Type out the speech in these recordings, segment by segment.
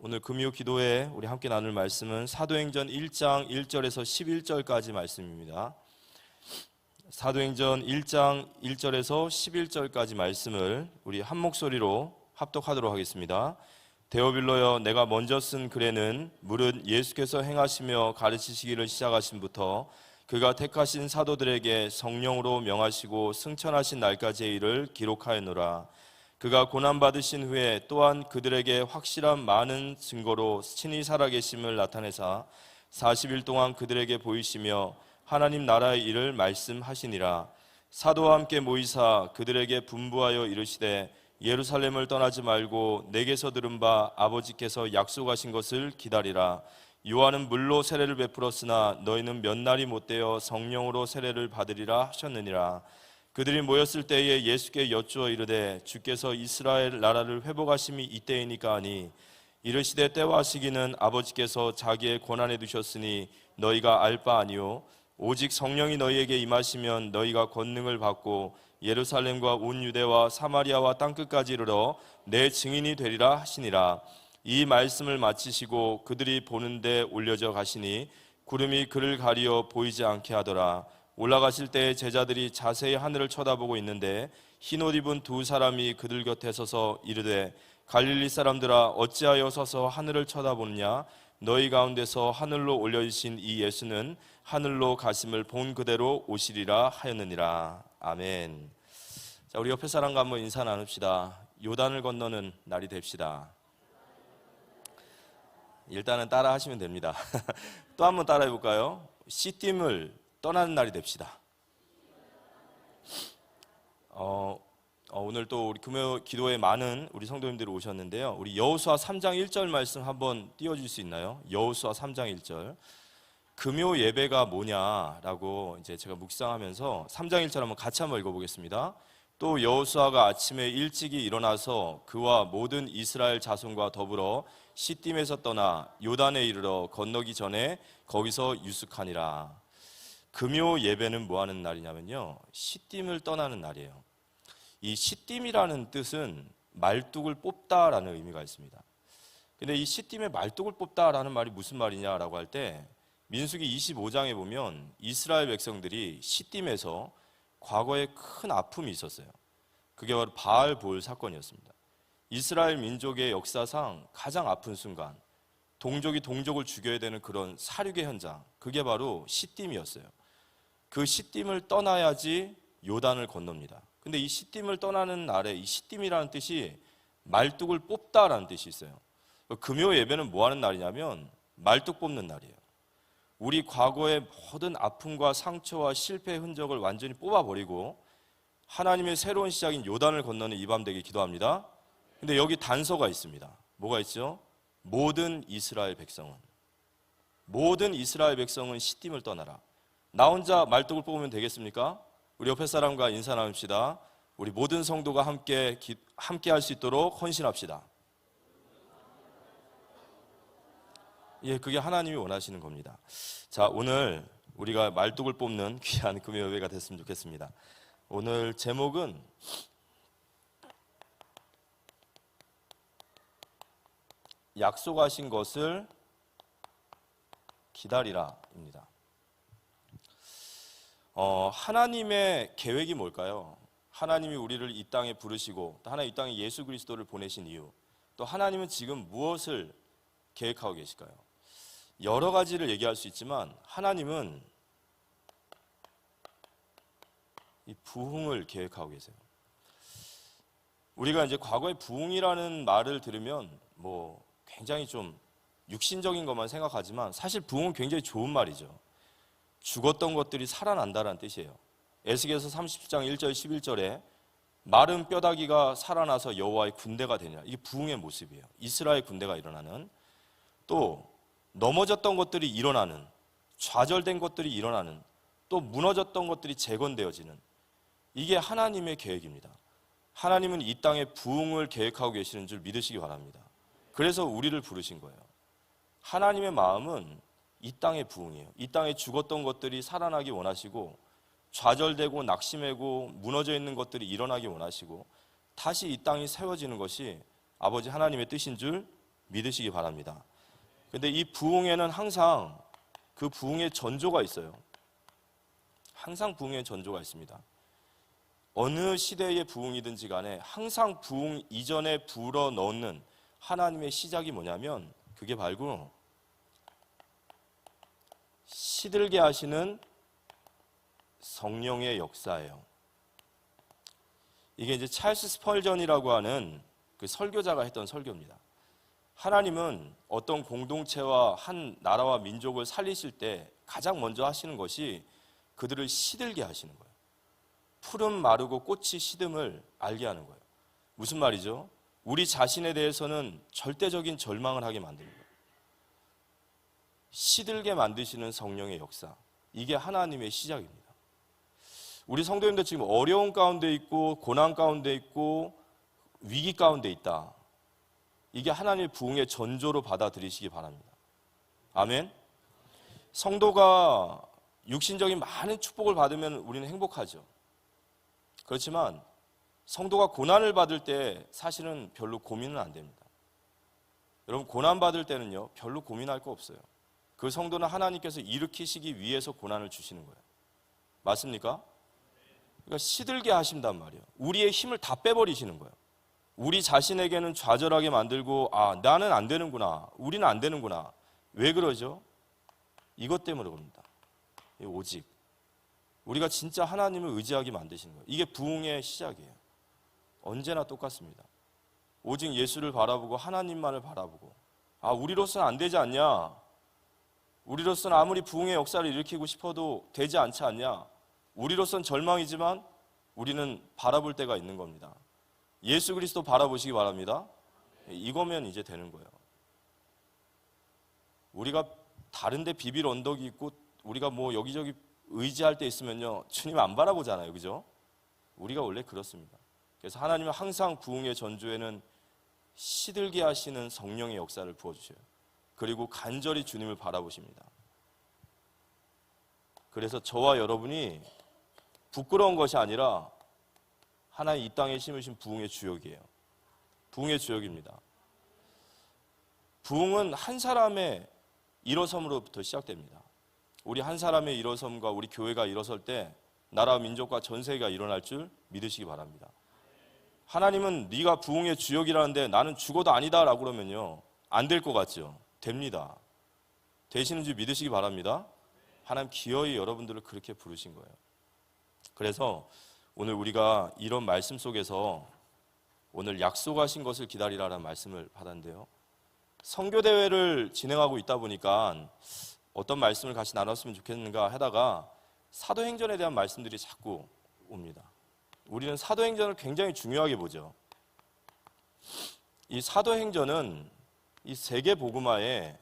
오늘 금요 기도에 우리 함께 나눌 말씀은 사도행전 1장 1절에서 11절까지 말씀입니다. 사도행전 1장 1절에서 11절까지 말씀을 우리 한 목소리로 합독하도록 하겠습니다. 데오빌로여, 내가 먼저 쓴 글에는 무릇 예수께서 행하시며 가르치시기를 시작하신부터 그가 택하신 사도들에게 성령으로 명하시고 승천하신 날까지의 일을 기록하였노라. 그가 고난받으신 후에 또한 그들에게 확실한 많은 증거로 친히 살아계심을 나타내사 40일 동안 그들에게 보이시며 하나님 나라의 일을 말씀하시니라. 사도와 함께 모이사 그들에게 분부하여 이르시되 예루살렘을 떠나지 말고 내게서 들은 바 아버지께서 약속하신 것을 기다리라. 요한은 물로 세례를 베풀었으나 너희는 몇 날이 못되어 성령으로 세례를 받으리라 하셨느니라. 그들이 모였을 때에 예수께 여쭈어 이르되 주께서 이스라엘 나라를 회복하심이 이때이니까 하니 이르시되 때와 시기는 아버지께서 자기의 권한에 두셨으니 너희가 알 바 아니요 오직 성령이 너희에게 임하시면 너희가 권능을 받고 예루살렘과 온 유대와 사마리아와 땅끝까지 이르러 내 증인이 되리라 하시니라. 이 말씀을 마치시고 그들이 보는데 올려져 가시니 구름이 그를 가리어 보이지 않게 하더라. 올라가실 때 제자들이 자세히 하늘을 쳐다보고 있는데 흰옷 입은 두 사람이 그들 곁에 서서 이르되 갈릴리 사람들아 어찌하여 서서 하늘을 쳐다보느냐. 너희 가운데서 하늘로 올려주신 이 예수는 하늘로 가심을 본 그대로 오시리라 하였느니라. 아멘. 자, 우리 옆에 사람과 한번 인사 나눕시다. 요단을 건너는 날이 됩시다. 일단은 따라 하시면 됩니다. 또 한번 따라 해볼까요? 시딤을 떠나는 날이 됩시다. 오늘 또 우리 금요 기도에 많은 우리 성도님들이 오셨는데요. 우리 여호수아 3장 1절 말씀 한번 띄워줄 수 있나요? 여호수아 3장 1절. 금요 예배가 뭐냐라고 이제 제가 묵상하면서 3장 1절 한번 같이 한번 읽어보겠습니다. 또 여호수아가 아침에 일찍이 일어나서 그와 모든 이스라엘 자손과 더불어 시딤에서 떠나 요단에 이르러 건너기 전에 거기서 유숙하니라. 금요 예배는 뭐 하는 날이냐면요, 시딤을 떠나는 날이에요. 이 시딤이라는 뜻은 말뚝을 뽑다라는 의미가 있습니다. 근데 이 시딤에 말뚝을 뽑다라는 말이 무슨 말이냐라고 할 때 민수기 25장에 보면 이스라엘 백성들이 시딤에서 과거에 큰 아픔이 있었어요. 그게 바로 바알볼 사건이었습니다. 이스라엘 민족의 역사상 가장 아픈 순간, 동족이 동족을 죽여야 되는 그런 살육의 현장, 그게 바로 시딤이었어요. 그 시딤을 떠나야지 요단을 건넙니다. 근데 이 시딤을 떠나는 날에 이 시딤이라는 뜻이 말뚝을 뽑다라는 뜻이 있어요. 금요 예배는 뭐 하는 날이냐면 말뚝 뽑는 날이에요. 우리 과거의 모든 아픔과 상처와 실패의 흔적을 완전히 뽑아버리고 하나님의 새로운 시작인 요단을 건너는 이 밤 되길 기도합니다. 근데 여기 단서가 있습니다. 뭐가 있죠? 모든 이스라엘 백성은 시딤을 떠나라. 나 혼자 말뚝을 뽑으면 되겠습니까? 우리 옆에 사람과 인사 나눕시다. 우리 모든 성도가 함께 할 수 있도록 헌신합시다. 예, 그게 하나님이 원하시는 겁니다. 자, 오늘 우리가 말뚝을 뽑는 귀한 금요 예배가 됐으면 좋겠습니다. 오늘 제목은 약속하신 것을 기다리라입니다. 하나님의 계획이 뭘까요? 하나님이 우리를 이 땅에 부르시고 또 하나님 이 땅에 예수 그리스도를 보내신 이유, 또 하나님은 지금 무엇을 계획하고 계실까요? 여러 가지를 얘기할 수 있지만 하나님은 이 부흥을 계획하고 계세요. 우리가 이제 과거의 부흥이라는 말을 들으면 뭐 굉장히 좀 육신적인 것만 생각하지만 사실 부흥은 굉장히 좋은 말이죠. 죽었던 것들이 살아난다는 뜻이에요. 에스겔서 30장 1절 11절에 마른 뼈다귀가 살아나서 여호와의 군대가 되냐, 이게 부흥의 모습이에요. 이스라엘 군대가 일어나는, 또 넘어졌던 것들이 일어나는, 좌절된 것들이 일어나는, 또 무너졌던 것들이 재건되어지는, 이게 하나님의 계획입니다. 하나님은 이 땅에 부흥을 계획하고 계시는 줄 믿으시기 바랍니다. 그래서 우리를 부르신 거예요. 하나님의 마음은 이 땅의 부흥이에요. 이 땅에 죽었던 것들이 살아나기 원하시고, 좌절되고 낙심하고 무너져 있는 것들이 일어나기 원하시고, 다시 이 땅이 세워지는 것이 아버지 하나님의 뜻인 줄 믿으시기 바랍니다. 근데 이 부흥에는 항상 그 부흥의 전조가 있어요. 항상 부흥의 전조가 있습니다. 어느 시대의 부흥이든지 간에 항상 부흥 이전에 불어넣는 하나님의 시작이 뭐냐면 그게 바로 시들게 하시는 성령의 역사예요. 이게 이제 찰스 스펄전이라고 하는 그 설교자가 했던 설교입니다. 하나님은 어떤 공동체와 한 나라와 민족을 살리실 때 가장 먼저 하시는 것이 그들을 시들게 하시는 거예요. 푸른 마르고 꽃이 시듦을 알게 하는 거예요. 무슨 말이죠? 우리 자신에 대해서는 절대적인 절망을 하게 만드는 거예요. 시들게 만드시는 성령의 역사, 이게 하나님의 시작입니다. 우리 성도님들 지금 어려운 가운데 있고 고난 가운데 있고 위기 가운데 있다. 이게 하나님의 부흥의 전조로 받아들이시기 바랍니다. 아멘. 성도가 육신적인 많은 축복을 받으면 우리는 행복하죠. 그렇지만 성도가 고난을 받을 때 사실은 별로 고민은 안 됩니다. 여러분, 고난 받을 때는요 별로 고민할 거 없어요. 그 성도는 하나님께서 일으키시기 위해서 고난을 주시는 거예요. 맞습니까? 그러니까 시들게 하신단 말이에요. 우리의 힘을 다 빼버리시는 거예요. 우리 자신에게는 좌절하게 만들고, 나는 안 되는구나, 우리는 안 되는구나. 왜 그러죠? 이것 때문에 그럽니다. 오직 우리가 진짜 하나님을 의지하게 만드시는 거예요. 이게 부흥의 시작이에요. 언제나 똑같습니다. 오직 예수를 바라보고 하나님만을 바라보고, 우리로서는 안 되지 않냐, 우리로서는 아무리 부흥의 역사를 일으키고 싶어도 되지 않지 않냐, 우리로서는 절망이지만 우리는 바라볼 때가 있는 겁니다. 예수 그리스도 바라보시기 바랍니다. 이거면 이제 되는 거예요. 우리가 다른데 비빌 언덕이 있고 우리가 뭐 여기저기 의지할 때 있으면요 주님 안 바라보잖아요. 그죠? 우리가 원래 그렇습니다. 그래서 하나님은 항상 부흥의 전조에는 시들게 하시는 성령의 역사를 부어주셔요. 그리고 간절히 주님을 바라보십니다. 그래서 저와 여러분이 부끄러운 것이 아니라 하나님 이 땅에 심으신 부흥의 주역이에요. 부흥의 주역입니다. 부흥은 한 사람의 일어섬으로부터 시작됩니다. 우리 한 사람의 일어섬과 우리 교회가 일어설 때 나라와 민족과 전 세계가 일어날 줄 믿으시기 바랍니다. 하나님은 네가 부흥의 주역이라는데 나는 죽어도 아니다라고 그러면요 안 될 것 같죠? 됩니다. 되시는 줄 믿으시기 바랍니다. 하나님 기어이 여러분들을 그렇게 부르신 거예요. 그래서 오늘 우리가 이런 말씀 속에서 오늘 약속하신 것을 기다리라는 말씀을 받았는데요, 선교대회를 진행하고 있다 보니까 어떤 말씀을 같이 나눴으면 좋겠는가 하다가 사도행전에 대한 말씀들이 자꾸 옵니다. 우리는 사도행전을 굉장히 중요하게 보죠. 이 사도행전은 이 세계 복음화의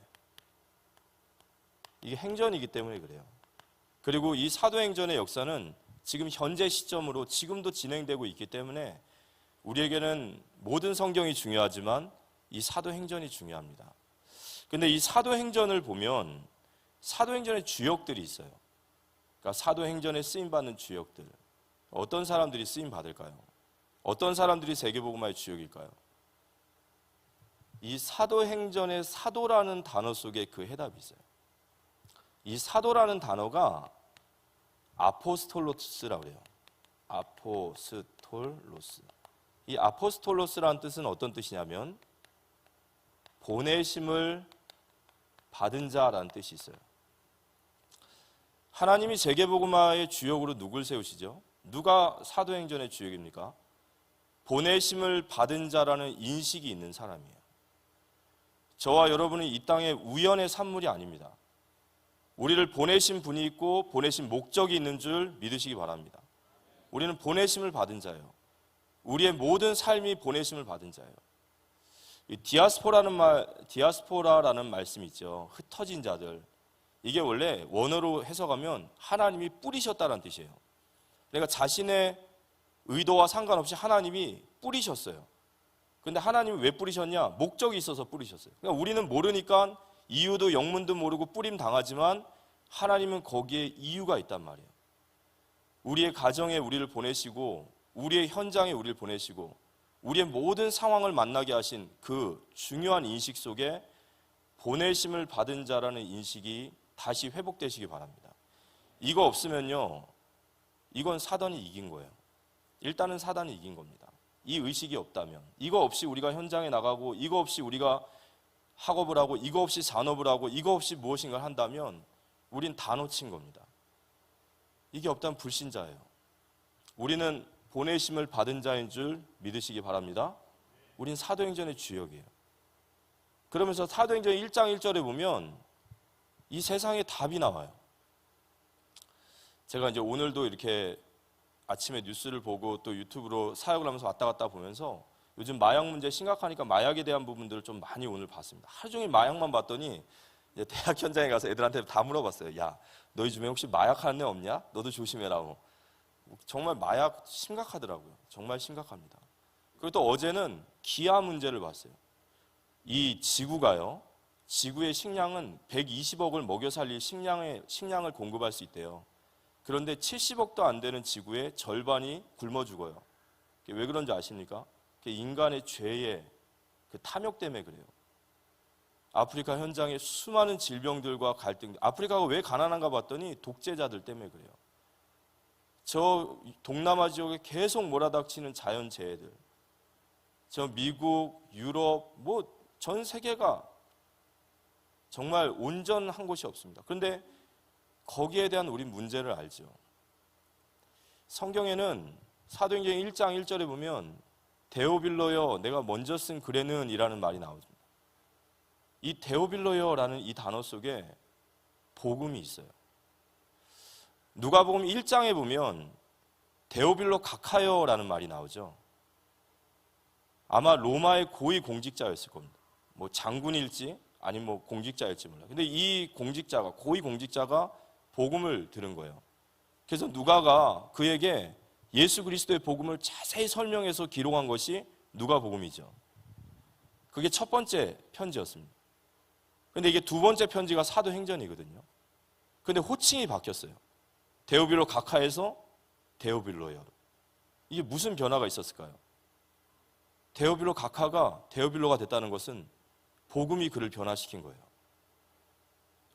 이게 행전이기 때문에 그래요. 그리고 이 사도행전의 역사는 지금 현재 시점으로 지금도 진행되고 있기 때문에 우리에게는 모든 성경이 중요하지만 이 사도행전이 중요합니다. 근데 이 사도행전을 보면 사도행전의 주역들이 있어요. 그러니까 사도행전에 쓰임받는 주역들, 어떤 사람들이 쓰임받을까요? 어떤 사람들이 세계복음화의 주역일까요? 이 사도행전의 사도라는 단어 속에 그 해답이 있어요. 이 사도라는 단어가 아포스톨로스라고 그래요. 아포스톨로스. 이 아포스톨로스라는 뜻은 어떤 뜻이냐면 보내심을 받은 자라는 뜻이 있어요. 하나님이 세계복음화의 주역으로 누굴 세우시죠? 누가 사도행전의 주역입니까? 보내심을 받은 자라는 인식이 있는 사람이에요. 저와 여러분은 이 땅의 우연의 산물이 아닙니다. 우리를 보내신 분이 있고 보내신 목적이 있는 줄 믿으시기 바랍니다. 우리는 보내심을 받은 자예요. 우리의 모든 삶이 보내심을 받은 자예요. 이 디아스포라라는 말씀이 있죠. 흩어진 자들. 이게 원래 원어로 해석하면 하나님이 뿌리셨다는 뜻이에요. 그러니까 자신의 의도와 상관없이 하나님이 뿌리셨어요. 근데 하나님이 왜 뿌리셨냐? 목적이 있어서 뿌리셨어요. 그러니까 우리는 모르니까 이유도 영문도 모르고 뿌림 당하지만 하나님은 거기에 이유가 있단 말이에요. 우리의 가정에 우리를 보내시고 우리의 현장에 우리를 보내시고 우리의 모든 상황을 만나게 하신 그 중요한 인식 속에 보내심을 받은 자라는 인식이 다시 회복되시기 바랍니다. 이거 없으면요, 이건 사단이 이긴 거예요. 일단은 사단이 이긴 겁니다. 이 의식이 없다면, 이거 없이 우리가 현장에 나가고, 이거 없이 우리가 학업을 하고, 이거 없이 산업을 하고, 이거 없이 무엇인가를 한다면 우린 다 놓친 겁니다. 이게 없다면 불신자예요. 우리는 보내심을 받은 자인 줄 믿으시기 바랍니다. 우린 사도행전의 주역이에요. 그러면서 사도행전 1장 1절에 보면 이 세상에 답이 나와요. 제가 이제 오늘도 이렇게 아침에 뉴스를 보고 또 유튜브로 사역을 하면서 왔다 갔다 보면서 요즘 마약 문제 심각하니까 마약에 대한 부분들을 좀 많이 오늘 봤습니다. 하루 종일 마약만 봤더니 이제 대학 현장에 가서 애들한테 다 물어봤어요. 야, 너희 주변에 혹시 마약하는 애 없냐? 너도 조심해라고. 정말 마약 심각하더라고요. 정말 심각합니다. 그리고 또 어제는 기아 문제를 봤어요. 이 지구가요, 지구의 식량은 120억을 먹여 살릴 식량을 공급할 수 있대요. 그런데 70억도 안 되는 지구의 절반이 굶어 죽어요. 왜 그런지 아십니까? 인간의 죄의 그 탐욕 때문에 그래요. 아프리카 현장의 수많은 질병들과 갈등, 아프리카가 왜 가난한가 봤더니 독재자들 때문에 그래요. 저 동남아 지역에 계속 몰아닥치는 자연재해들, 저 미국, 유럽, 뭐 전 세계가 정말 온전한 곳이 없습니다. 그런데 거기에 대한 우리 문제를 알죠. 성경에는 사도행전 1장 1절에 보면 데오빌로여 내가 먼저 쓴 글에는 이라는 말이 나옵니다. 이 데오빌로여라는 이 단어 속에 복음이 있어요. 누가복음 1장에 보면 데오빌로 각하여라는 말이 나오죠. 아마 로마의 고위 공직자였을 겁니다. 뭐 장군일지 아니면 뭐 공직자일지 몰라요. 근데 이 공직자가, 고위 공직자가 복음을 들은 거예요. 그래서 누가가 그에게 예수 그리스도의 복음을 자세히 설명해서 기록한 것이 누가복음이죠. 그게 첫 번째 편지였습니다. 근데 이게 두 번째 편지가 사도행전이거든요. 근데 호칭이 바뀌었어요. 데오빌로 각하에서 데오빌로여로. 이게 무슨 변화가 있었을까요? 데오빌로 각하가 데오빌로가 됐다는 것은 복음이 그를 변화시킨 거예요.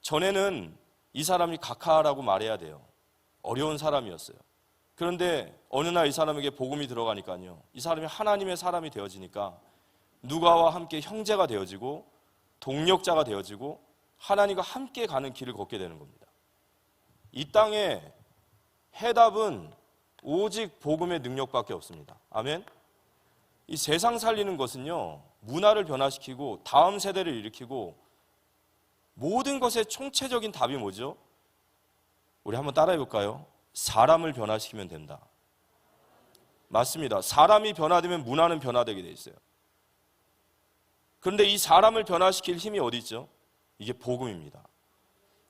전에는 이 사람이 각하라고 말해야 돼요. 어려운 사람이었어요. 그런데 어느 날 이 사람에게 복음이 들어가니까요, 이 사람이 하나님의 사람이 되어지니까 누가와 함께 형제가 되어지고 동력자가 되어지고 하나님과 함께 가는 길을 걷게 되는 겁니다. 이 땅에 해답은 오직 복음의 능력밖에 없습니다. 아멘. 이 세상 살리는 것은요, 문화를 변화시키고 다음 세대를 일으키고 모든 것의 총체적인 답이 뭐죠? 우리 한번 따라해 볼까요? 사람을 변화시키면 된다. 맞습니다. 사람이 변화되면 문화는 변화되게 돼 있어요. 그런데 이 사람을 변화시킬 힘이 어디 있죠? 이게 복음입니다.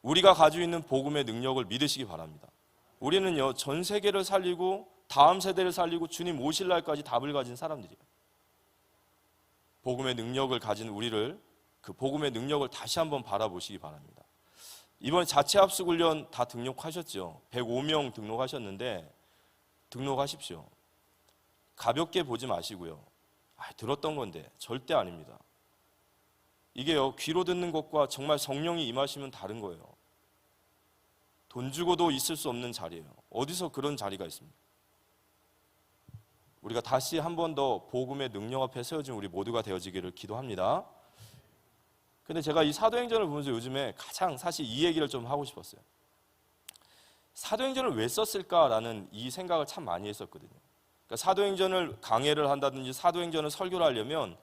우리가 가지고 있는 복음의 능력을 믿으시기 바랍니다. 우리는요, 전 세계를 살리고 다음 세대를 살리고 주님 오실 날까지 답을 가진 사람들이에요. 복음의 능력을 가진 우리를, 그 복음의 능력을 다시 한번 바라보시기 바랍니다. 이번 자체 합숙 훈련 다 등록하셨죠? 105명 등록하셨는데 등록하십시오. 가볍게 보지 마시고요. 들었던 건데 절대 아닙니다. 이게요, 귀로 듣는 것과 정말 성령이 임하시면 다른 거예요. 돈 주고도 있을 수 없는 자리예요. 어디서 그런 자리가 있습니까? 우리가 다시 한 번 더 복음의 능력 앞에 세워진 우리 모두가 되어지기를 기도합니다. 근데 제가 이 사도행전을 보면서 요즘에 가장 사실 이 얘기를 좀 하고 싶었어요. 사도행전을 왜 썼을까라는 이 생각을 참 많이 했었거든요. 그러니까 사도행전을 강해를 한다든지 사도행전을 설교를 하려면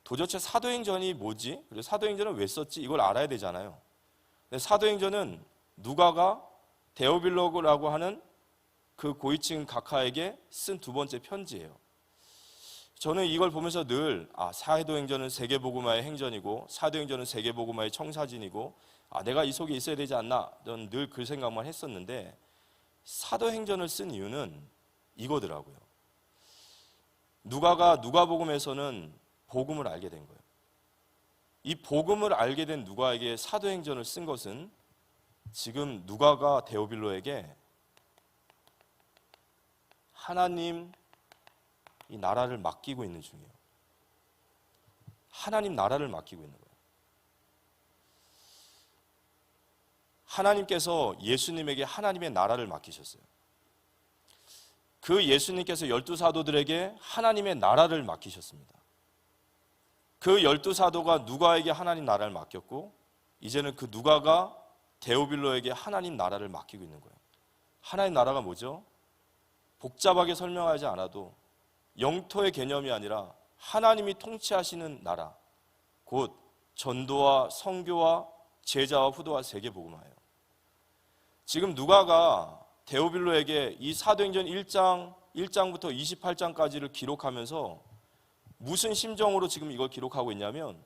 도대체 사도행전이 뭐지? 그리고 사도행전을 왜 썼지? 이걸 알아야 되잖아요. 근데 사도행전은 누가가 데오빌로라고 하는 그 고위층 각하에게 쓴 두 번째 편지예요. 저는 이걸 보면서 늘 사도행전은 세계복음화의 행전이고 사도행전은 세계복음화의 청사진이고 내가 이 속에 있어야 되지 않나, 저는 늘 그 생각만 했었는데 사도행전을 쓴 이유는 이거더라고요. 누가가 누가복음에서는 복음을 알게 된 거예요. 이 복음을 알게 된 누가에게 사도행전을 쓴 것은 지금 누가가 데오빌로에게 하나님 이 나라를 맡기고 있는 중이에요. 하나님 나라를 맡기고 있는 거예요. 하나님께서 예수님에게 하나님의 나라를 맡기셨어요. 그 예수님께서 12사도들에게 하나님의 나라를 맡기셨습니다. 그 12사도가 누가에게 하나님 나라를 맡겼고, 이제는 그 누가가 데오빌로에게 하나님 나라를 맡기고 있는 거예요. 하나님 나라가 뭐죠? 복잡하게 설명하지 않아도 영토의 개념이 아니라 하나님이 통치하시는 나라, 곧 전도와 선교와 제자와 후도와 세계복음화예요. 지금 누가가 데오빌로에게 이 사도행전 1장부터 28장까지를 기록하면서 무슨 심정으로 지금 이걸 기록하고 있냐면,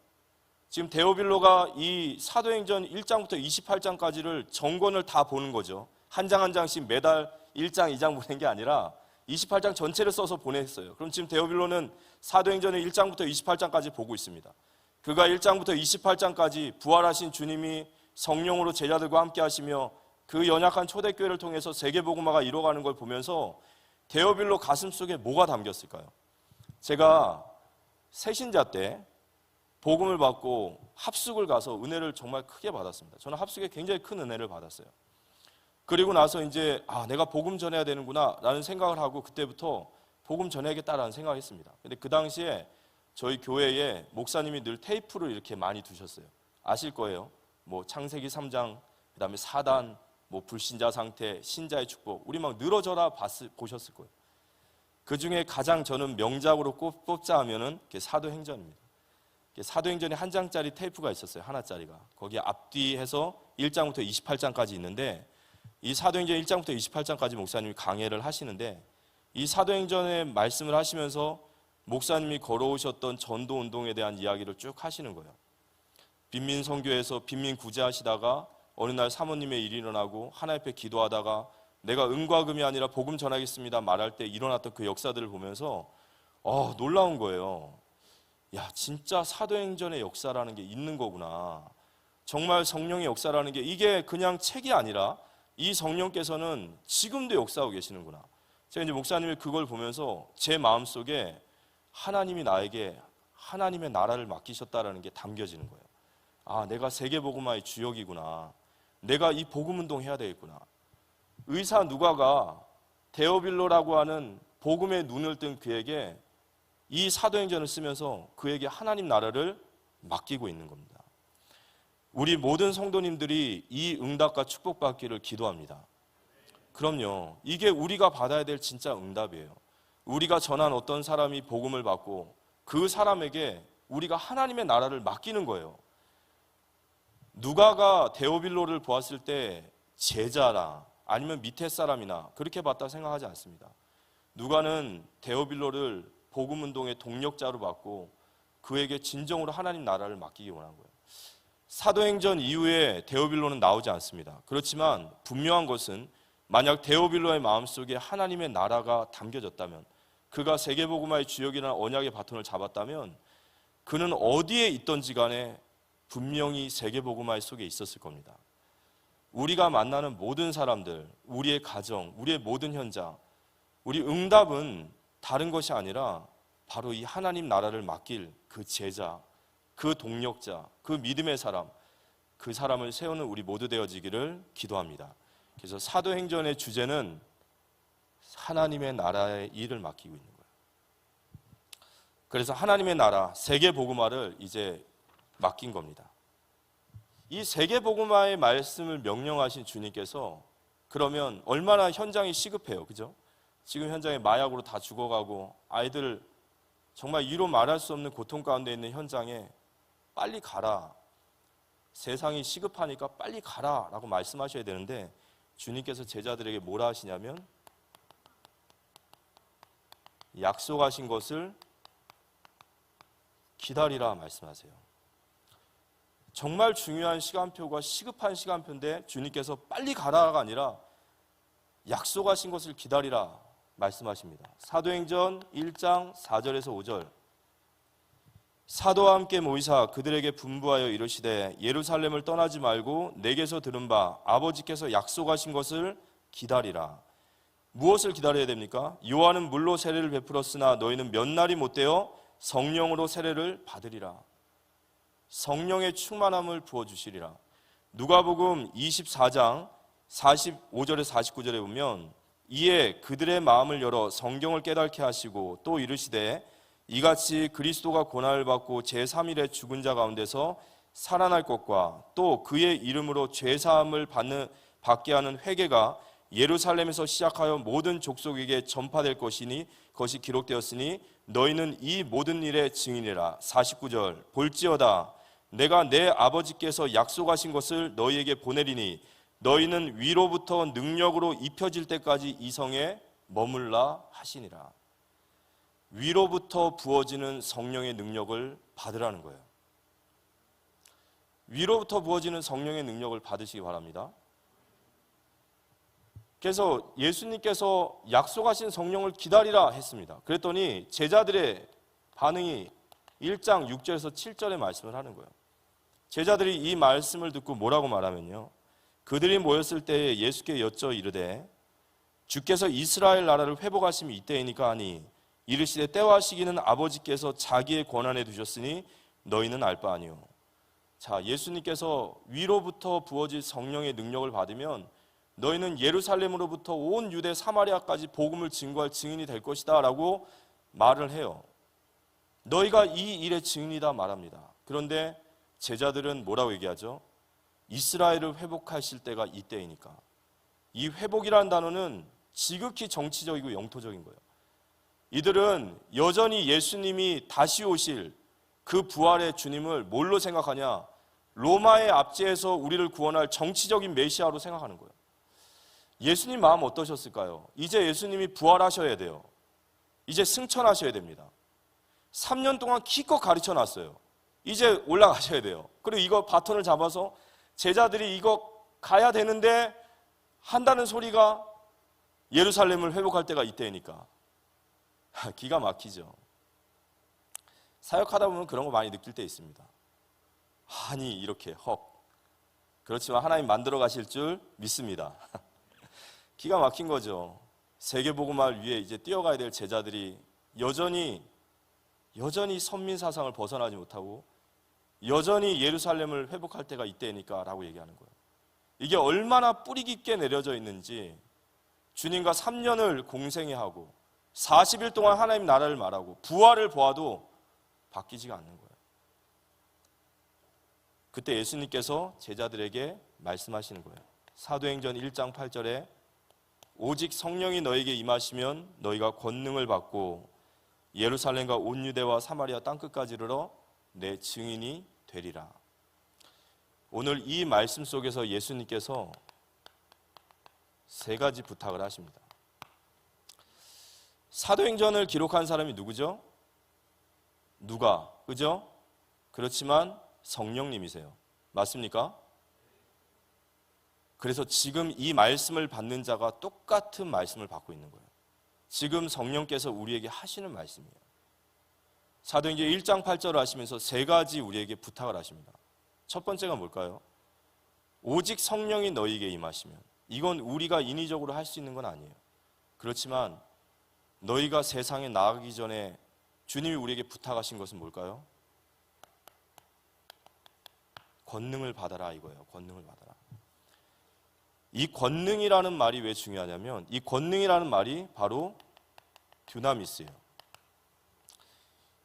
지금 데오빌로가 이 사도행전 1장부터 28장까지를 정권을 다 보는 거죠. 한 장 한 장씩 매달 1장, 2장 보낸 게 아니라 28장 전체를 써서 보냈어요. 그럼 지금 데오빌로는 사도행전의 1장부터 28장까지 보고 있습니다. 그가 1장부터 28장까지 부활하신 주님이 성령으로 제자들과 함께 하시며 그 연약한 초대교회를 통해서 세계복음화가 이루어가는 걸 보면서 데오빌로 가슴속에 뭐가 담겼을까요? 제가 새신자 때 복음을 받고 합숙을 가서 은혜를 정말 크게 받았습니다. 저는 합숙에 굉장히 큰 은혜를 받았어요. 그리고 나서 이제 내가 복음 전해야 되는구나 라는 생각을 하고 그때부터 복음 전해야겠다라는 생각을 했습니다. 근데 그 당시에 저희 교회에 목사님이 늘 테이프를 이렇게 많이 두셨어요. 아실 거예요. 뭐 창세기 3장, 그 다음에 사단, 뭐 불신자 상태, 신자의 축복, 우리 막 늘어져라 보셨을 거예요. 그 중에 가장 저는 명작으로 뽑자 하면은 사도행전입니다. 사도행전에 한 장짜리 테이프가 있었어요. 하나짜리가. 거기에 앞뒤해서 1장부터 28장까지 있는데, 이 사도행전 1장부터 28장까지 목사님이 강해를 하시는데, 이 사도행전의 말씀을 하시면서 목사님이 걸어오셨던 전도운동에 대한 이야기를 쭉 하시는 거예요. 빈민 선교에서 빈민 구제하시다가 어느 날 사모님의 일이 일어나고 하나님 앞에 기도하다가 내가 은과 금이 아니라 복음 전하겠습니다 말할 때 일어났던 그 역사들을 보면서 놀라운 거예요. 야, 진짜 사도행전의 역사라는 게 있는 거구나. 정말 성령의 역사라는 게 이게 그냥 책이 아니라 이 성령께서는 지금도 역사하고 계시는구나. 제가 이제 목사님이 그걸 보면서 제 마음속에 하나님이 나에게 하나님의 나라를 맡기셨다라는 게 담겨지는 거예요. 내가 세계복음화의 주역이구나. 내가 이 복음운동 해야 되겠구나. 의사 누가가 데오빌로라고 하는 복음의 눈을 뜬 그에게 이 사도행전을 쓰면서 그에게 하나님 나라를 맡기고 있는 겁니다. 우리 모든 성도님들이 이 응답과 축복받기를 기도합니다. 그럼요. 이게 우리가 받아야 될 진짜 응답이에요. 우리가 전한 어떤 사람이 복음을 받고 그 사람에게 우리가 하나님의 나라를 맡기는 거예요. 누가가 데오빌로를 보았을 때 제자나 아니면 밑에 사람이나 그렇게 봤다 생각하지 않습니다. 누가는 데오빌로를 복음운동의 동력자로 봤고 그에게 진정으로 하나님 나라를 맡기기 원한 거예요. 사도행전 이후에 데오빌로는 나오지 않습니다. 그렇지만 분명한 것은 만약 데오빌로의 마음속에 하나님의 나라가 담겨졌다면, 그가 세계복음화의 주역이라는 언약의 바톤을 잡았다면 그는 어디에 있던지 간에 분명히 세계복음화 속에 있었을 겁니다. 우리가 만나는 모든 사람들, 우리의 가정, 우리의 모든 현장, 우리 응답은 다른 것이 아니라 바로 이 하나님 나라를 맡길 그 제자, 그 동력자, 그 믿음의 사람, 그 사람을 세우는 우리 모두 되어지기를 기도합니다. 그래서 사도행전의 주제는 하나님의 나라의 일을 맡기고 있는 거예요. 그래서 하나님의 나라, 세계복음화를 이제 맡긴 겁니다. 이 세계복음화의 말씀을 명령하신 주님께서 그러면 얼마나 현장이 시급해요. 그죠? 지금 현장에 마약으로 다 죽어가고 아이들 정말 이로 말할 수 없는 고통 가운데 있는 현장에 빨리 가라. 세상이 시급하니까 빨리 가라 라고 말씀하셔야 되는데 주님께서 제자들에게 뭐라 하시냐면 약속하신 것을 기다리라 말씀하세요. 정말 중요한 시간표가 시급한 시간표인데 주님께서 빨리 가라가 아니라 약속하신 것을 기다리라 말씀하십니다. 사도행전 1장 4절에서 5절. 사도와 함께 모이사 그들에게 분부하여 이르시되 예루살렘을 떠나지 말고 내게서 들은 바 아버지께서 약속하신 것을 기다리라. 무엇을 기다려야 됩니까? 요한은 물로 세례를 베풀었으나 너희는 몇 날이 못되어 성령으로 세례를 받으리라. 성령의 충만함을 부어주시리라. 누가복음 24장 45절에 49절에 보면 이에 그들의 마음을 열어 성경을 깨닫게 하시고 또 이르시되 이같이 그리스도가 고난을 받고 제3일에 죽은 자 가운데서 살아날 것과 또 그의 이름으로 죄사함을 받게 하는 회개가 예루살렘에서 시작하여 모든 족속에게 전파될 것이니 그것이 기록되었으니 너희는 이 모든 일의 증인이라. 49절 볼지어다 내가 내 아버지께서 약속하신 것을 너희에게 보내리니 너희는 위로부터 능력으로 입혀질 때까지 이 성에 머물라 하시니라. 위로부터 부어지는 성령의 능력을 받으라는 거예요. 위로부터 부어지는 성령의 능력을 받으시기 바랍니다. 그래서 예수님께서 약속하신 성령을 기다리라 했습니다. 그랬더니 제자들의 반응이 1장 6절에서 7절의 말씀을 하는 거예요. 제자들이 이 말씀을 듣고 뭐라고 말하면요, 그들이 모였을 때에 예수께 여쭤 이르되 주께서 이스라엘 나라를 회복하심이 이때이니까 하니 이르시되 때와 시기는 아버지께서 자기의 권한에 두셨으니 너희는 알 바 아니요. 자, 예수님께서 위로부터 부어질 성령의 능력을 받으면 너희는 예루살렘으로부터 온 유대 사마리아까지 복음을 증거할 증인이 될 것이다 라고 말을 해요. 너희가 이 일의 증인이다 말합니다. 그런데 제자들은 뭐라고 얘기하죠? 이스라엘을 회복하실 때가 이때이니까. 이 회복이라는 단어는 지극히 정치적이고 영토적인 거예요. 이들은 여전히 예수님이 다시 오실 그 부활의 주님을 뭘로 생각하냐? 로마의 압제에서 우리를 구원할 정치적인 메시아로 생각하는 거예요. 예수님 마음 어떠셨을까요? 이제 예수님이 부활하셔야 돼요. 이제 승천하셔야 됩니다. 3년 동안 기껏 가르쳐 놨어요. 이제 올라가셔야 돼요. 그리고 이거 바톤을 잡아서 제자들이 이거 가야 되는데 한다는 소리가 예루살렘을 회복할 때가 이때니까 기가 막히죠. 사역하다 보면 그런 거 많이 느낄 때 있습니다. 아니 이렇게 그렇지만 하나님 만들어 가실 줄 믿습니다. 기가 막힌 거죠. 세계복음화를 위해 이제 뛰어가야 될 제자들이 여전히 선민 사상을 벗어나지 못하고 여전히 예루살렘을 회복할 때가 이때니까 라고 얘기하는 거예요. 이게 얼마나 뿌리 깊게 내려져 있는지 주님과 3년을 공생애 하고 40일 동안 하나님 나라를 말하고 부활을 보아도 바뀌지가 않는 거예요. 그때 예수님께서 제자들에게 말씀하시는 거예요. 사도행전 1장 8절에 오직 성령이 너에게 임하시면 너희가 권능을 받고 예루살렘과 온 유대와 사마리아 땅끝까지 이르러 내 증인이 되리라. 오늘 이 말씀 속에서 예수님께서 세 가지 부탁을 하십니다. 사도행전을 기록한 사람이 누구죠? 누가, 그죠? 그렇지만 성령님이세요. 맞습니까? 그래서 지금 이 말씀을 받는 자가 똑같은 말씀을 받고 있는 거예요. 지금 성령께서 우리에게 하시는 말씀이에요. 사도행전 1장 8절을 하시면서 세 가지 우리에게 부탁을 하십니다. 첫 번째가 뭘까요? 오직 성령이 너희에게 임하시면. 이건 우리가 인위적으로 할 수 있는 건 아니에요. 그렇지만 너희가 세상에 나가기 전에 주님이 우리에게 부탁하신 것은 뭘까요? 권능을 받아라 이거예요. 권능을 받아라. 이 권능이라는 말이 왜 중요하냐면 이 권능이라는 말이 바로 듀나미스예요.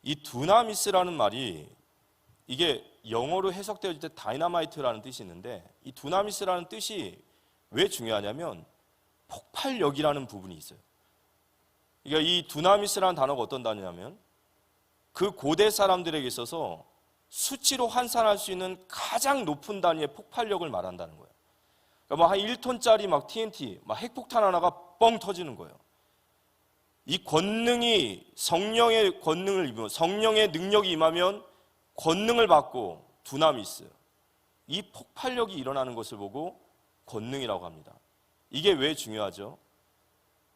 이 듀나미스라는 말이 이게 영어로 해석되어질 때 다이너마이트라는 뜻이 있는데 이 듀나미스라는 뜻이 왜 중요하냐면 폭발력이라는 부분이 있어요. 그러니까 이 듀나미스라는 단어가 어떤 단어냐면 그 고대 사람들에게 있어서 수치로 환산할 수 있는 가장 높은 단위의 폭발력을 말한다는 거예요. 그러니까 뭐 한 1톤짜리 막 TNT, 막 핵폭탄 하나가 뻥 터지는 거예요. 이 권능이 성령의 권능을 입으면 성령의 능력이 임하면 권능을 받고 듀나미스, 이 폭발력이 일어나는 것을 보고 권능이라고 합니다. 이게 왜 중요하죠?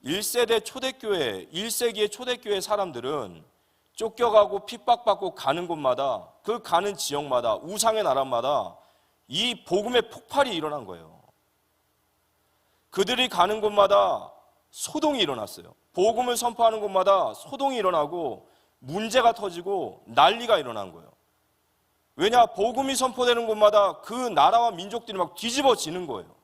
1세대 초대교회, 1세기의 초대교회 사람들은 쫓겨가고 핍박받고 가는 곳마다 그 가는 지역마다 우상의 나라마다 이 복음의 폭발이 일어난 거예요. 그들이 가는 곳마다 소동이 일어났어요. 복음을 선포하는 곳마다 소동이 일어나고 문제가 터지고 난리가 일어난 거예요. 왜냐? 복음이 선포되는 곳마다 그 나라와 민족들이 막 뒤집어지는 거예요.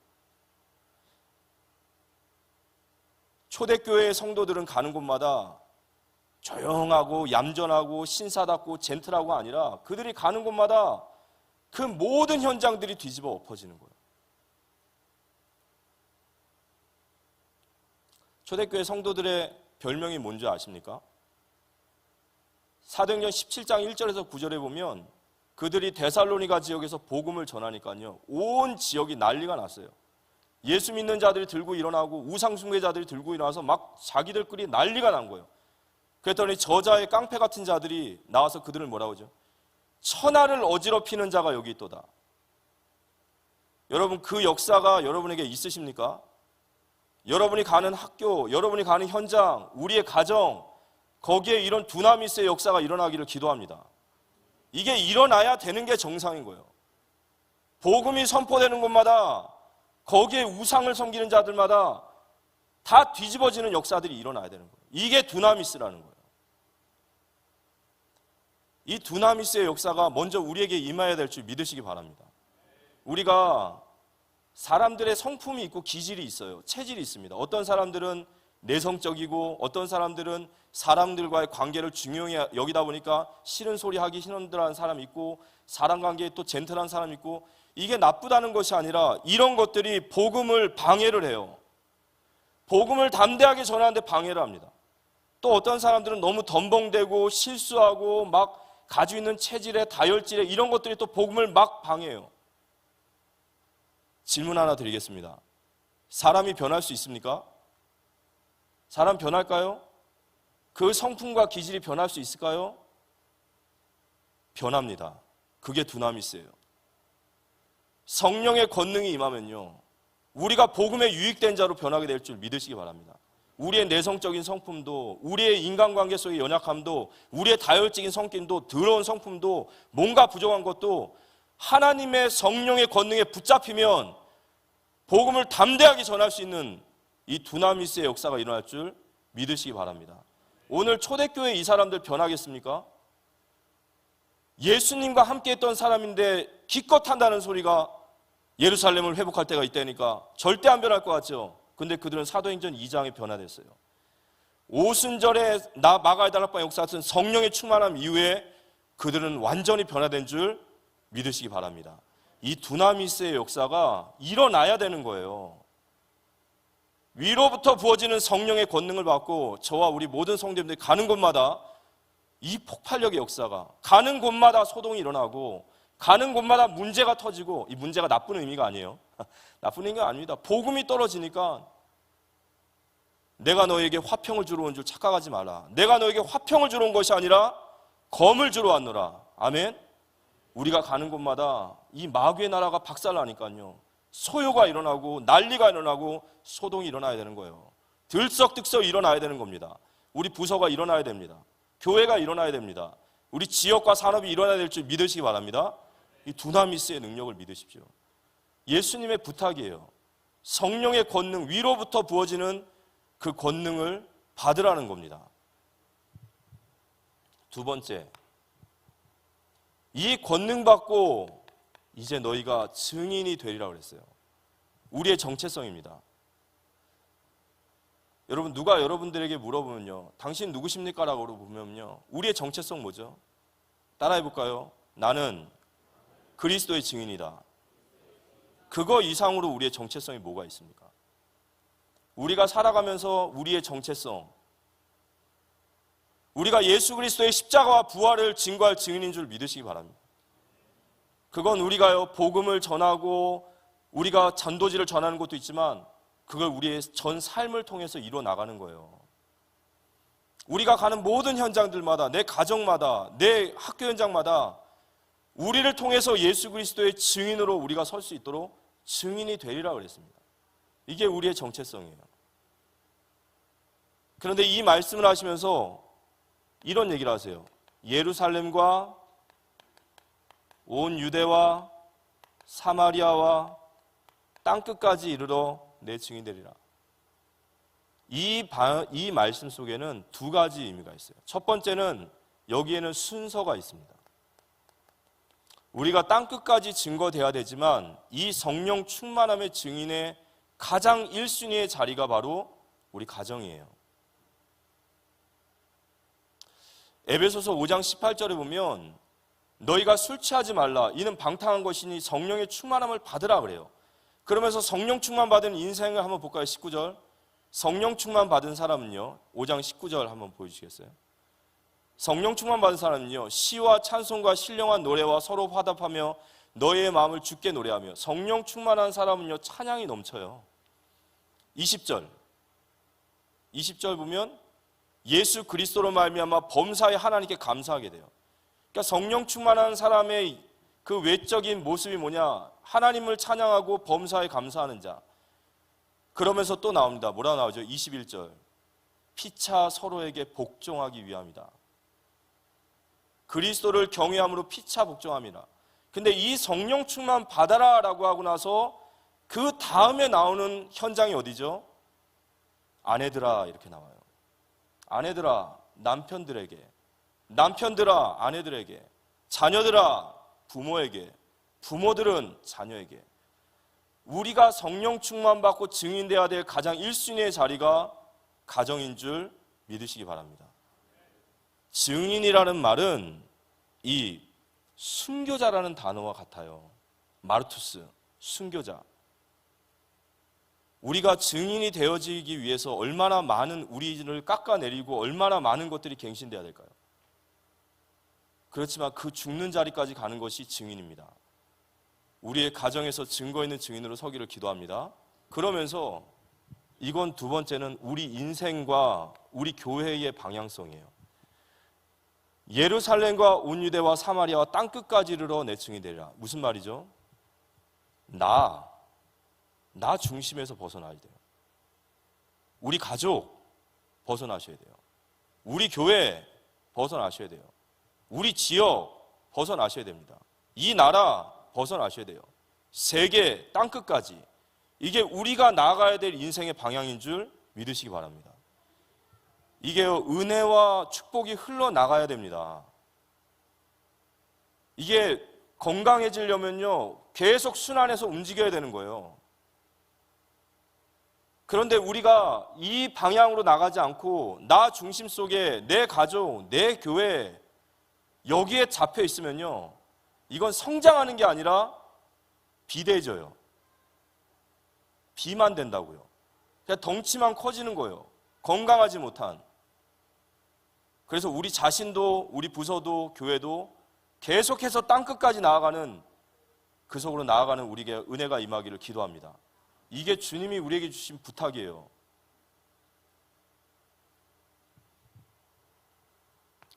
초대교회의 성도들은 가는 곳마다 조용하고 얌전하고 신사답고 젠틀하고 아니라 그들이 가는 곳마다 그 모든 현장들이 뒤집어 엎어지는 거예요. 초대교회 성도들의 별명이 뭔지 아십니까? 사도행전 17장 1절에서 9절에 보면 그들이 데살로니가 지역에서 복음을 전하니까요, 온 지역이 난리가 났어요. 예수 믿는 자들이 들고 일어나고 우상 숭배자들이 들고 일어나서 막 자기들끼리 난리가 난 거예요. 그랬더니 저자의 깡패 같은 자들이 나와서 그들을 뭐라고 하죠? 천하를 어지럽히는 자가 여기 있도다. 여러분, 그 역사가 여러분에게 있으십니까? 여러분이 가는 학교, 여러분이 가는 현장, 우리의 가정, 거기에 이런 두나미스의 역사가 일어나기를 기도합니다. 이게 일어나야 되는 게 정상인 거예요. 복음이 선포되는 곳마다 거기에 우상을 섬기는 자들마다 다 뒤집어지는 역사들이 일어나야 되는 거예요. 이게 두나미스라는 거예요. 이 두나미스의 역사가 먼저 우리에게 임해야 될 줄 믿으시기 바랍니다. 우리가 사람들의 성품이 있고 기질이 있어요. 체질이 있습니다. 어떤 사람들은 내성적이고 어떤 사람들은 사람들과의 관계를 중요히 여기다 보니까 싫은 소리 하기 힘들어하는 사람이 있고 사람 관계에 또 젠틀한 사람이 있고, 이게 나쁘다는 것이 아니라 이런 것들이 복음을 방해를 해요. 복음을 담대하게 전하는데 방해를 합니다. 또 어떤 사람들은 너무 덤벙대고 실수하고 막 가지고 있는 체질에 다혈질에 이런 것들이 또 복음을 막 방해해요. 질문 하나 드리겠습니다. 사람이 변할 수 있습니까? 사람 변할까요? 그 성품과 기질이 변할 수 있을까요? 변합니다. 그게 두나미스예요. 성령의 권능이 임하면요, 우리가 복음에 유익된 자로 변하게 될 줄 믿으시기 바랍니다. 우리의 내성적인 성품도, 우리의 인간관계 속의 연약함도, 우리의 다혈적인 성격도, 더러운 성품도, 뭔가 부족한 것도 하나님의 성령의 권능에 붙잡히면 복음을 담대하게 전할 수 있는 이 두나미스의 역사가 일어날 줄 믿으시기 바랍니다. 오늘 초대교회 이 사람들 변하겠습니까? 예수님과 함께 했던 사람인데 기껏 한다는 소리가 예루살렘을 회복할 때가 있다니까 절대 안 변할 것 같죠? 근데 그들은 사도행전 2장에 변화됐어요. 오순절에 마가다락방 역사 같은 성령의 충만함 이후에 그들은 완전히 변화된 줄 믿으시기 바랍니다. 이 두나미스의 역사가 일어나야 되는 거예요. 위로부터 부어지는 성령의 권능을 받고 저와 우리 모든 성도님들이 가는 곳마다 이 폭발력의 역사가, 가는 곳마다 소동이 일어나고 가는 곳마다 문제가 터지고, 이 문제가 나쁜 의미가 아니에요. 나쁜 의미가 아닙니다. 복음이 떨어지니까 내가 너에게 화평을 주러 온 줄 착각하지 마라. 내가 너에게 화평을 주러 온 것이 아니라 검을 주러 왔노라. 아멘. 우리가 가는 곳마다 이 마귀의 나라가 박살나니까요, 소요가 일어나고 난리가 일어나고 소동이 일어나야 되는 거예요. 들썩들썩 일어나야 되는 겁니다. 우리 부서가 일어나야 됩니다. 교회가 일어나야 됩니다. 우리 지역과 산업이 일어나야 될 줄 믿으시기 바랍니다. 이 두나미스의 능력을 믿으십시오. 예수님의 부탁이에요. 성령의 권능, 위로부터 부어지는 그 권능을 받으라는 겁니다. 두 번째, 이 권능 받고 이제 너희가 증인이 되리라고 그랬어요. 우리의 정체성입니다. 여러분, 누가 여러분들에게 물어보면요, 당신 누구십니까? 라고 물어보면요, 우리의 정체성 뭐죠? 따라해 볼까요? 나는 그리스도의 증인이다. 그거 이상으로 우리의 정체성이 뭐가 있습니까? 우리가 살아가면서 우리의 정체성, 우리가 예수 그리스도의 십자가와 부활을 증거할 증인인 줄 믿으시기 바랍니다. 그건 우리가요, 복음을 전하고 우리가 전도지를 전하는 것도 있지만 그걸 우리의 전 삶을 통해서 이루어 나가는 거예요. 우리가 가는 모든 현장들마다, 내 가정마다, 내 학교 현장마다 우리를 통해서 예수 그리스도의 증인으로 우리가 설 수 있도록 증인이 되리라 그랬습니다. 이게 우리의 정체성이에요. 그런데 이 말씀을 하시면서 이런 얘기를 하세요. 예루살렘과 온 유대와 사마리아와 땅끝까지 이르러 내 증인 되리라. 이 말씀 속에는 두 가지 의미가 있어요. 첫 번째는 여기에는 순서가 있습니다. 우리가 땅끝까지 증거돼야 되지만 이 성령 충만함의 증인의 가장 1순위의 자리가 바로 우리 가정이에요. 에베소서 5장 18절에 보면 너희가 술 취하지 말라 이는 방탕한 것이니 성령의 충만함을 받으라 그래요. 그러면서 성령 충만 받은 인생을 한번 볼까요? 19절. 성령 충만 받은 사람은요, 5장 19절 한번 보여주시겠어요? 성령 충만 받은 사람은요, 시와 찬송과 신령한 노래와 서로 화답하며 너희의 마음을 주께 노래하며. 성령 충만한 사람은요, 찬양이 넘쳐요. 20절 보면 예수 그리스도로 말미암아 범사에 하나님께 감사하게 돼요. 그러니까 성령 충만한 사람의 그 외적인 모습이 뭐냐? 하나님을 찬양하고 범사에 감사하는 자. 그러면서 또 나옵니다. 뭐라 나오죠? 21절. 피차 서로에게 복종하기 위함이다. 그리스도를 경외함으로 피차 복종함이라. 근데 이 성령 충만 받아라 라고 하고 나서 그 다음에 나오는 현장이 어디죠? 아내들아 이렇게 나와요. 아내들아 남편들에게, 남편들아 아내들에게, 자녀들아 부모에게, 부모들은 자녀에게. 우리가 성령 충만 받고 증인되어야 될 가장 1순위의 자리가 가정인 줄 믿으시기 바랍니다. 증인이라는 말은 이 순교자라는 단어와 같아요. 마르투스, 순교자. 우리가 증인이 되어지기 위해서 얼마나 많은 우리를 깎아내리고 얼마나 많은 것들이 갱신되어야 될까요? 그렇지만 그 죽는 자리까지 가는 것이 증인입니다. 우리의 가정에서 증거 있는 증인으로 서기를 기도합니다. 그러면서 이건 두 번째는 우리 인생과 우리 교회의 방향성이에요. 예루살렘과 온 유대와 사마리아와 땅끝까지 이르러 내 증인이 되리라. 무슨 말이죠? 나 중심에서 벗어나야 돼요. 우리 가족 벗어나셔야 돼요. 우리 교회 벗어나셔야 돼요. 우리 지역 벗어나셔야 됩니다. 이 나라 벗어나셔야 돼요. 세계 땅끝까지. 이게 우리가 나아가야 될 인생의 방향인 줄 믿으시기 바랍니다. 이게 은혜와 축복이 흘러나가야 됩니다. 이게 건강해지려면요, 계속 순환해서 움직여야 되는 거예요. 그런데 우리가 이 방향으로 나가지 않고 나 중심 속에 내 가족, 내 교회 여기에 잡혀 있으면요, 이건 성장하는 게 아니라 비대해져요. 비만 된다고요. 그냥 덩치만 커지는 거예요. 건강하지 못한. 그래서 우리 자신도 우리 부서도 교회도 계속해서 땅끝까지 나아가는, 그 속으로 나아가는 우리에게 은혜가 임하기를 기도합니다. 이게 주님이 우리에게 주신 부탁이에요.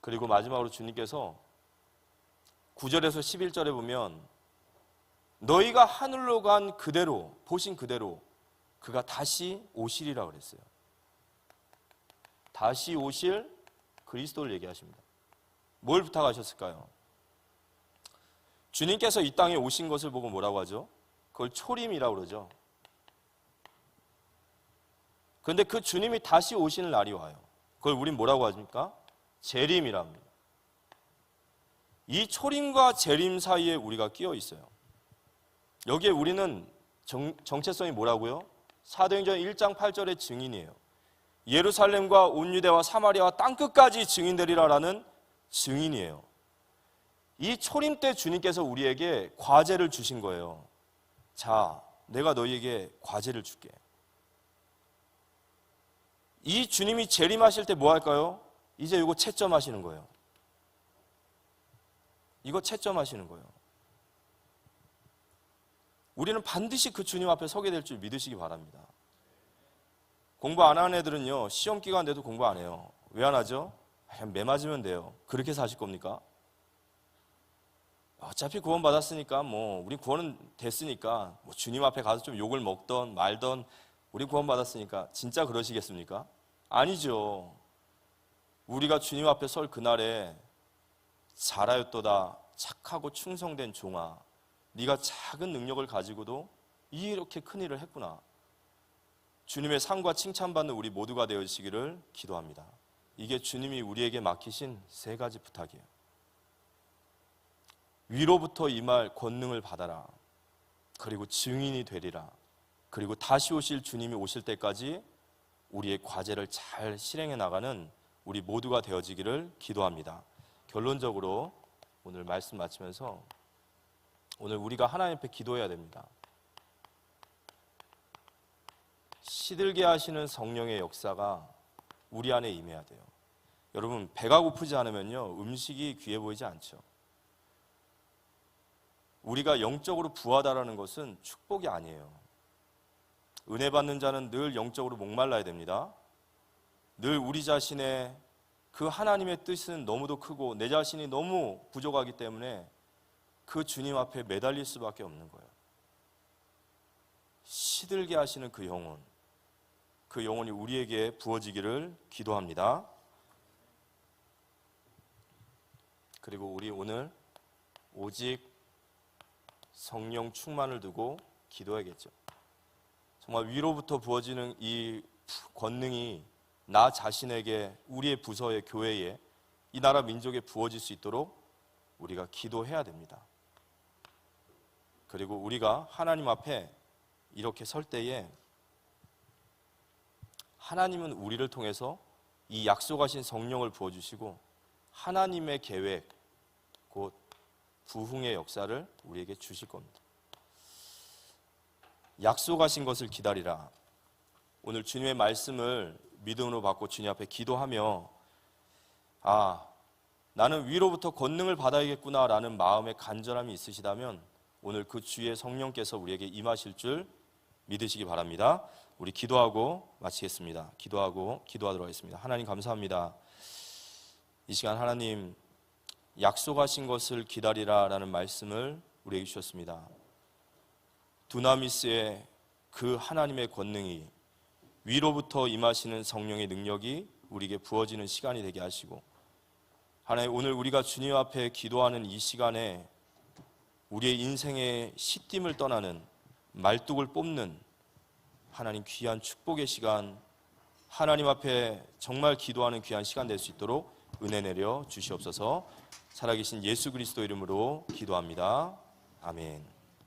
그리고 마지막으로 주님께서 9절에서 11절에 보면 너희가 하늘로 간 그대로, 보신 그대로 그가 다시 오시리라 그랬어요. 다시 오실 그리스도를 얘기하십니다. 뭘 부탁하셨을까요? 주님께서 이 땅에 오신 것을 보고 뭐라고 하죠? 그걸 초림이라고 그러죠. 그런데 그 주님이 다시 오시는 날이 와요. 그걸 우린 뭐라고 하십니까? 재림이라 합니다. 이 초림과 재림 사이에 우리가 끼어 있어요. 여기에 우리는 정체성이 뭐라고요? 사도행전 1장 8절의 증인이에요. 예루살렘과 온 유대와 사마리아와 땅끝까지 증인되리라라는 증인이에요. 이 초림 때 주님께서 우리에게 과제를 주신 거예요. 자, 내가 너희에게 과제를 줄게. 이 주님이 재림하실 때 뭐 할까요? 이제 이거 채점하시는 거예요. 이거 채점하시는 거예요. 우리는 반드시 그 주님 앞에 서게 될 줄 믿으시기 바랍니다. 공부 안 하는 애들은요, 시험 기간 돼도 공부 안 해요. 왜 안 하죠? 그냥 매 맞으면 돼요. 그렇게 사실 겁니까? 어차피 구원 받았으니까 우리 구원은 됐으니까 주님 앞에 가서 좀 욕을 먹던 말던 우리 구원 받았으니까 진짜 그러시겠습니까? 아니죠. 우리가 주님 앞에 설 그날에 잘하였도다 착하고 충성된 종아, 네가 작은 능력을 가지고도 이렇게 큰 일을 했구나. 주님의 상과 칭찬받는 우리 모두가 되어지기를 기도합니다. 이게 주님이 우리에게 맡기신 세 가지 부탁이에요. 위로부터 임할 권능을 받아라. 그리고 증인이 되리라. 그리고 다시 오실 주님이 오실 때까지 우리의 과제를 잘 실행해 나가는 우리 모두가 되어지기를 기도합니다. 결론적으로 오늘 말씀 마치면서 오늘 우리가 하나님 앞에 기도해야 됩니다. 시들게 하시는 성령의 역사가 우리 안에 임해야 돼요. 여러분, 배가 고프지 않으면요 음식이 귀해 보이지 않죠. 우리가 영적으로 부하다라는 것은 축복이 아니에요. 은혜 받는 자는 늘 영적으로 목말라야 됩니다. 늘 우리 자신의 그 하나님의 뜻은 너무도 크고 내 자신이 너무 부족하기 때문에 그 주님 앞에 매달릴 수밖에 없는 거예요. 시들게 하시는 그 영혼이 우리에게 부어지기를 기도합니다. 그리고 우리 오늘 오직 성령 충만을 두고 기도해야겠죠. 정말 위로부터 부어지는 이 권능이 나 자신에게, 우리의 부서에, 교회에, 이 나라 민족에 부어질 수 있도록 우리가 기도해야 됩니다. 그리고 우리가 하나님 앞에 이렇게 설 때에 하나님은 우리를 통해서 이 약속하신 성령을 부어주시고 하나님의 계획, 곧 부흥의 역사를 우리에게 주실 겁니다. 약속하신 것을 기다리라. 오늘 주님의 말씀을 믿음으로 받고 주님 앞에 기도하며 나는 위로부터 권능을 받아야겠구나 라는 마음의 간절함이 있으시다면 오늘 그 주의 성령께서 우리에게 임하실 줄 믿으시기 바랍니다. 우리 기도하고 마치겠습니다. 기도하도록 하겠습니다. 하나님 감사합니다. 이 시간 하나님 약속하신 것을 기다리라 라는 말씀을 우리에게 주셨습니다. 두나미스의 그 하나님의 권능이, 위로부터 임하시는 성령의 능력이 우리에게 부어지는 시간이 되게 하시고, 하나님 오늘 우리가 주님 앞에 기도하는 이 시간에 우리의 인생의 시딤을 떠나는, 말뚝을 뽑는 하나님 귀한 축복의 시간, 하나님 앞에 정말 기도하는 귀한 시간 될 수 있도록 은혜 내려 주시옵소서. 살아계신 예수 그리스도 이름으로 기도합니다. 아멘.